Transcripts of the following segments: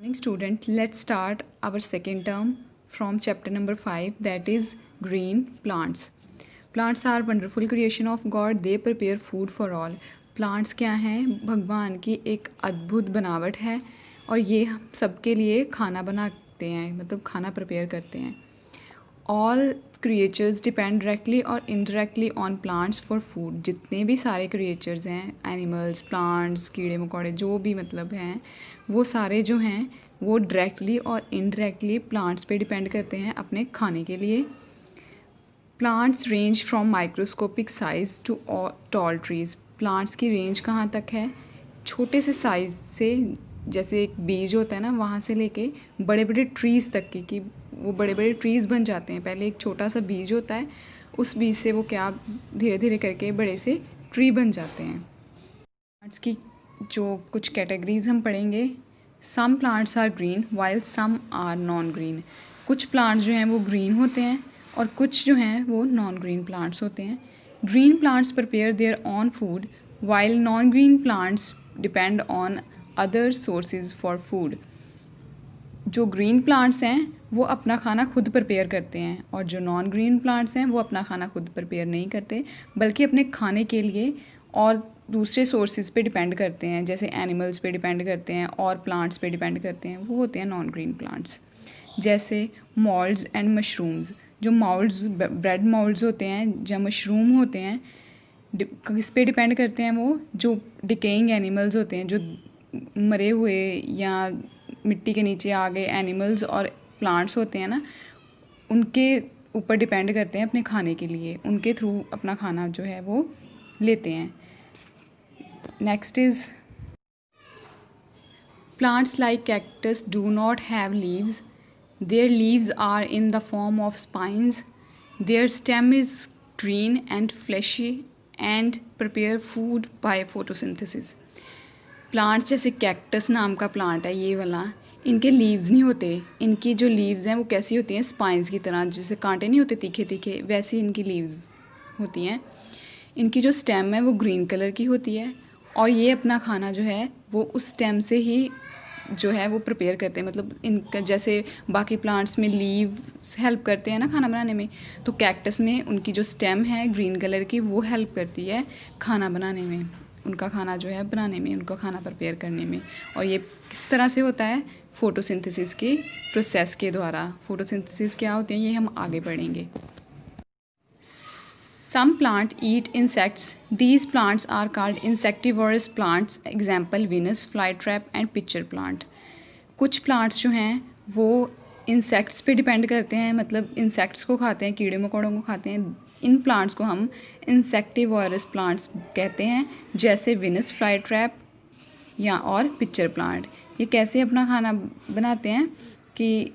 Morning student, let's start our second term from chapter number 5, that is green plants. Plants are wonderful creation of God, they prepare food for all. Plants क्या हैं? भगवान की एक अद्भुत बनावट है और ये सबके लिए खाना बनाते हैं, मतलब खाना प्रिपेयर करते हैं. ऑल क्रिएचर्स डिपेंड डायरेक्टली और indirectly on plants for food. जितने भी सारे क्रिएचर्स हैं, एनिमल्स, प्लांट्स, कीड़े मकोड़े जो भी मतलब हैं, वो सारे जो हैं वो डायरेक्टली और इनडायरेक्टली प्लांट्स पे डिपेंड करते हैं अपने खाने के लिए. Plants range from microscopic size to tall trees. Plants की रेंज कहाँ तक है? छोटे से साइज़ से, जैसे एक बीज होता है ना, वहाँ से लेके बड़े बड़े ट्रीज़ तक की, कि वो बड़े बड़े ट्रीज़ बन जाते हैं. पहले एक छोटा सा बीज होता है, उस बीज से वो क्या धीरे धीरे करके बड़े से ट्री बन जाते हैं. प्लांट्स की जो कुछ कैटेगरीज हम पढ़ेंगे. Some plants are green while some are non green. कुछ प्लांट्स जो हैं वो ग्रीन होते हैं और कुछ जो हैं वो नॉन ग्रीन प्लांट्स होते हैं. Green plants prepare their on food while non green plants depend on other sources for food. जो ग्रीन प्लांट्स हैं वो अपना खाना खुद प्रिपेयर करते हैं और जो नॉन ग्रीन प्लांट्स हैं वो अपना खाना खुद प्रिपेयर नहीं करते, बल्कि अपने खाने के लिए और दूसरे सोर्सेज पे डिपेंड करते हैं, जैसे एनिमल्स पे डिपेंड करते हैं और प्लांट्स पे डिपेंड करते हैं. वो होते हैं नॉन ग्रीन प्लांट्स. जैसे मॉल्ड्स एंड मशरूम्स. जो मॉल्ड्स, ब्रेड मॉल्ड्स होते हैं, जो मशरूम होते हैं, किस पे डिपेंड करते हैं? वो जो डिकेइंग एनिमल्स होते हैं, जो मरे हुए या मिट्टी के नीचे आ गए एनिमल्स और प्लांट्स होते हैं ना, उनके ऊपर डिपेंड करते हैं अपने खाने के लिए. उनके थ्रू अपना खाना जो है वो लेते हैं. Next is plants like cactus do not have leaves. There leaves are in the form of spines. Their stem is green and fleshy and prepare food by photosynthesis. Plants जैसे कैक्टस नाम का प्लांट है ये वाला, इनके leaves नहीं होते. इनकी जो लीव्स हैं वो कैसी होती हैं? स्पाइंस की तरह, जैसे कांटे नहीं होते तीखे तीखे, वैसी इनकी लीव्स होती हैं. इनकी जो स्टेम है वो ग्रीन कलर की होती है और ये अपना खाना जो है वो उस स्टेम से ही जो है वो प्रिपेयर करते हैं. मतलब इनका जैसे बाकी प्लांट्स में लीव्स हेल्प करते हैं ना खाना बनाने में, तो कैक्टस में उनकी जो स्टेम है ग्रीन कलर की वो हेल्प करती है खाना बनाने में, उनका खाना जो है बनाने में, उनका खाना प्रिपेयर करने में. और ये किस तरह से होता है? फोटोसिंथेसिस की प्रोसेस के द्वारा. फोटोसिंथेसिस क्या होते हैं ये हम आगे पढ़ेंगे. Some plant eat insects. These plants are called insectivorous plants. Example Venus fly trap and pitcher plant. कुछ प्लांट्स जो हैं वो इंसेक्ट्स पे डिपेंड करते हैं, मतलब इंसेक्ट्स को खाते हैं, कीड़े मकोड़ों को खाते हैं. इन प्लांट्स को हम इंसेक्टिवोरस प्लांट्स कहते हैं, जैसे विनस फ्लाई ट्रैप या और पिक्चर प्लांट. ये कैसे अपना खाना बनाते हैं कि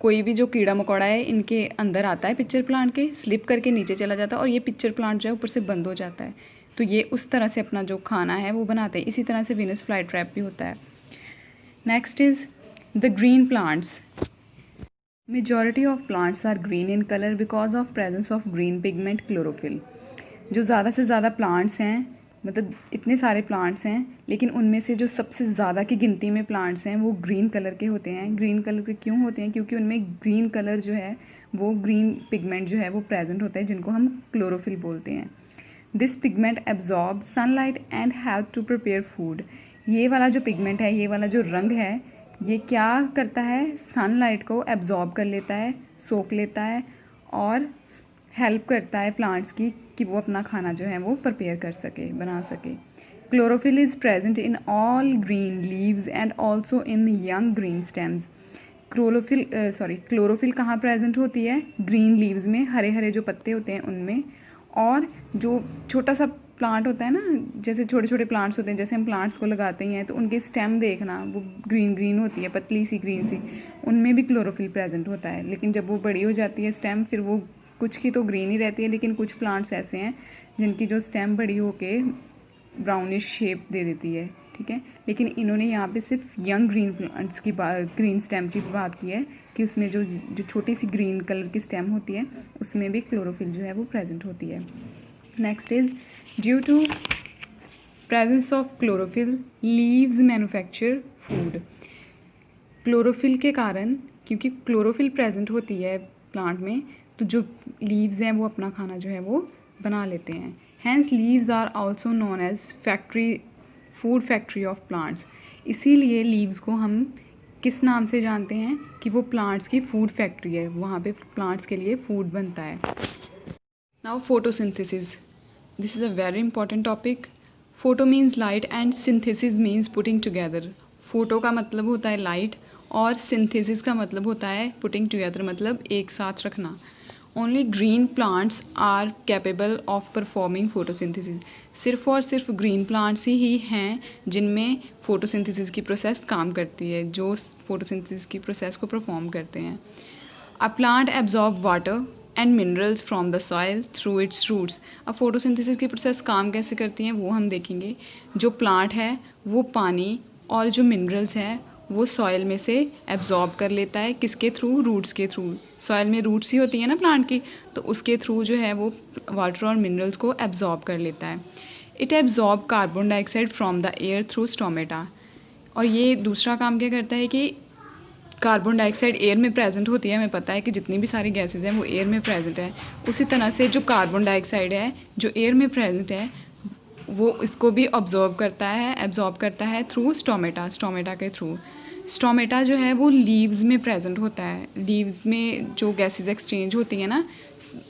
कोई भी जो कीड़ा मकोड़ा है इनके अंदर आता है पिक्चर प्लांट के, स्लिप करके नीचे चला जाता है और ये पिक्चर प्लांट जो है ऊपर से बंद हो जाता है. तो ये उस तरह से अपना जो खाना है वो बनाते हैं. इसी तरह से विनस फ्लाई ट्रैप भी होता है. Next is the green plants. Majority of plants are green in colour because of presence of green pigment chlorophyll. जो ज़्यादा से ज़्यादा प्लांट्स हैं, मतलब इतने सारे प्लांट्स हैं, लेकिन उनमें से जो सबसे ज़्यादा की गिनती में प्लांट्स हैं वो ग्रीन कलर के होते हैं. ग्रीन कलर के क्यों होते हैं? क्योंकि उनमें ग्रीन कलर जो है वो ग्रीन पिगमेंट जो है वो प्रेजेंट होता है, जिनको हम क्लोरोफिल बोलते हैं. This pigment absorb sunlight and help to prepare food. ये वाला जो पिगमेंट है, ये वाला जो रंग है, ये क्या करता है? सनलाइट को एब्जॉर्ब कर लेता है, सोख लेता है और हेल्प करता है प्लांट्स की कि वो अपना खाना जो है वो प्रिपेयर कर सके, बना सके. Chlorophyll is present in all green leaves and also in young green stems. Chlorophyll कहाँ प्रेजेंट होती है? ग्रीन लीव्स में, हरे हरे जो पत्ते होते हैं उनमें. और जो छोटा सा प्लांट होता है ना, जैसे छोटे छोटे प्लांट्स होते हैं, जैसे हम प्लांट्स को लगाते ही हैं तो उनके स्टेम देखना, वो ग्रीन ग्रीन होती है, पतली सी ग्रीन सी, उनमें भी क्लोरोफिल प्रेजेंट होता है. लेकिन जब वो बड़ी हो जाती है स्टेम, फिर वो कुछ की तो ग्रीन ही रहती है, लेकिन कुछ प्लांट्स ऐसे हैं जिनकी जो स्टेम बड़ी होके ब्राउनिश शेप दे देती है. ठीक है, लेकिन इन्होंने यहाँ पे सिर्फ यंग ग्रीन प्लांट्स की ग्रीन स्टेम की बात की है कि उसमें जो जो छोटी सी ग्रीन कलर की स्टेम होती है उसमें भी क्लोरोफिल जो है वो प्रेजेंट होती है. Next is due to presence of chlorophyll leaves manufacture food. Chlorophyll के कारण, क्योंकि क्लोरोफिल प्रेजेंट होती है प्लांट में, तो जो लीव्स हैं वो अपना खाना जो है वो बना लेते हैं। Hence leaves are also known as food factory of plants. इसीलिए लीव्स को हम किस नाम से जानते हैं कि वो प्लांट्स की फूड फैक्ट्री है, वहाँ पे प्लांट्स के लिए फूड बनता है। Now photosynthesis, this is a very important topic. Photo means light and synthesis means putting together. Photo का मतलब होता है लाइट और सिंथेसिस का मतलब होता है पुटिंग टुगेदर, मतलब एक साथ रखना। Only green plants are capable of performing photosynthesis. सिर्फ और सिर्फ ग्रीन प्लांट्स ही हैं जिनमें फोटोसिंथेसिस की प्रोसेस काम करती है, जो फोटोसिंथेसिस की प्रोसेस को परफॉर्म करते हैं। A plant absorb water and minerals from the soil through its roots. अब फोटोसिंथेसिस की प्रोसेस काम कैसे करती हैं वो हम देखेंगे। जो प्लांट है वो पानी और जो मिनरल्स हैं वो सॉइल में से एब्जॉर्ब कर लेता है, किसके थ्रू? रूट्स के थ्रू। सॉइल में रूट्स ही होती हैं ना प्लांट की, तो उसके थ्रू जो है वो वाटर और मिनरल्स को एब्जॉर्ब कर लेता है। It absorb carbon dioxide from the air through stomata. और ये दूसरा काम क्या करता है कि कार्बन डाइऑक्साइड एयर में प्रेजेंट होती है, हमें पता है कि जितनी भी सारी गैसेज हैं वो एयर में प्रेजेंट है। उसी तरह से जो कार्बन डाइऑक्साइड है जो एयर में प्रेजेंट है वो इसको भी एब्जॉर्ब करता है थ्रू स्टोमेटा के थ्रू। स्टोमेटा जो है वो लीव्स में प्रेजेंट होता है। लीव्स में जो गैसेस एक्सचेंज होती हैं ना,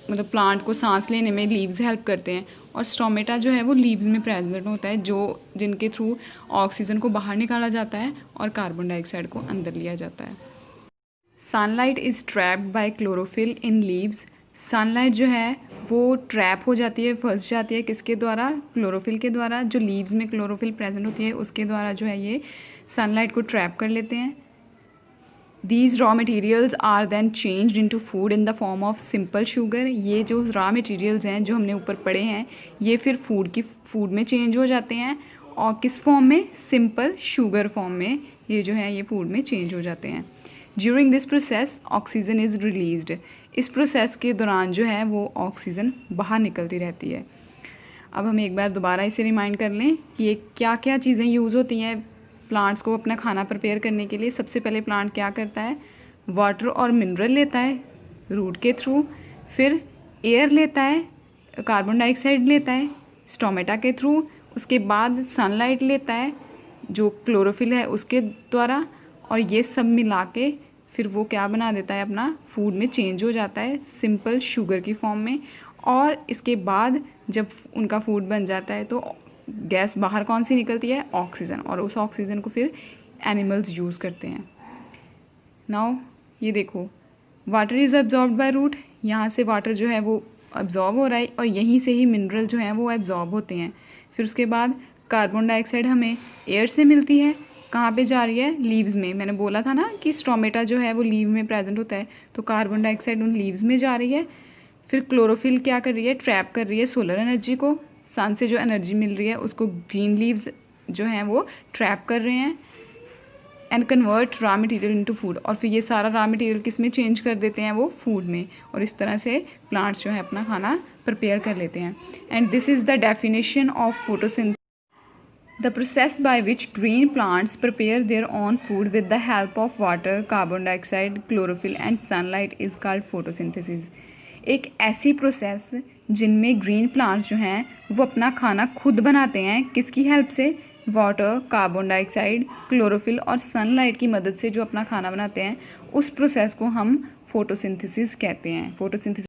मतलब प्लांट को सांस लेने में लीव्स हेल्प करते हैं, और स्टोमेटा जो है वो लीव्स में प्रेजेंट होता है, जो जिनके थ्रू ऑक्सीजन को बाहर निकाला जाता है और कार्बन डाइऑक्साइड को अंदर लिया जाता है। Sunlight is trapped bye chlorophyll in leaves. Sunlight जो है वो ट्रैप हो जाती है, फंस जाती है, किसके द्वारा? क्लोरोफिल के द्वारा। जो लीव्स में क्लोरोफिल प्रेजेंट होती है उसके द्वारा जो है ये सनलाइट को ट्रैप कर लेते हैं। These raw materials are then changed into food in the form of simple sugar. ये जो रॉ मटेरियल्स हैं जो हमने ऊपर पढ़े हैं ये फिर फूड में चेंज हो जाते हैं, और किस फॉर्म में? सिंपल शुगर फॉर्म में ये जो है ये फूड में चेंज हो जाते हैं। During this process oxygen is released. इस प्रोसेस के दौरान जो है वो ऑक्सीजन बाहर निकलती रहती है। अब हम एक बार दोबारा इसे रिमाइंड कर लें कि ये क्या क्या चीज़ें यूज़ होती हैं प्लांट्स को अपना खाना प्रिपेयर करने के लिए। सबसे पहले प्लांट क्या करता है? वाटर और मिनरल लेता है रूट के थ्रू, फिर एयर लेता है, कार्बन डाइऑक्साइड लेता है स्टोमेटा के थ्रू, उसके बाद सनलाइट लेता है जो क्लोरोफिल है उसके द्वारा, और ये सब मिला के फिर वो क्या बना देता है? अपना फूड में चेंज हो जाता है सिंपल शुगर की फॉर्म में। और इसके बाद जब उनका फूड बन जाता है तो गैस बाहर कौन सी निकलती है? ऑक्सीजन, और उस ऑक्सीजन को फिर एनिमल्स यूज़ करते हैं। नाउ ये देखो, water is absorbed by root. यहाँ से वाटर जो है वो एब्जॉर्ब हो रहा है और यहीं से ही मिनरल जो हैं वो एब्जॉर्ब होते हैं। फिर उसके बाद कार्बन डाइऑक्साइड हमें एयर से मिलती है, कहाँ पे जा रही है? लीव्स में। मैंने बोला था ना कि स्टोमेटा जो है वो लीव में प्रेजेंट होता है, तो कार्बन डाइऑक्साइड उन लीव्स में जा रही है। फिर क्लोरोफिल क्या कर रही है? ट्रैप कर रही है सोलर एनर्जी को। सन से जो एनर्जी मिल रही है उसको ग्रीन लीव्स जो हैं वो ट्रैप कर रहे हैं and convert raw material into food. और फिर ये सारा रॉ मटेरियल किस में चेंज कर देते हैं? वो फूड में। और इस तरह से प्लांट्स जो है अपना खाना प्रिपेयर कर लेते हैं। And this is the definition of photosynthesis, the process by which green plants prepare their own food with the help of water, carbon dioxide, chlorophyll and sunlight is called photosynthesis। एक ऐसी process जिनमें green plants जो हैं वो अपना खाना खुद बनाते हैं, किसकी हेल्प से? वाटर, कार्बन डाइऑक्साइड, क्लोरोफिल और सनलाइट की मदद से जो अपना खाना बनाते हैं, उस प्रोसेस को हम फोटोसिंथेसिस कहते हैं। फोटोसिंथेसिस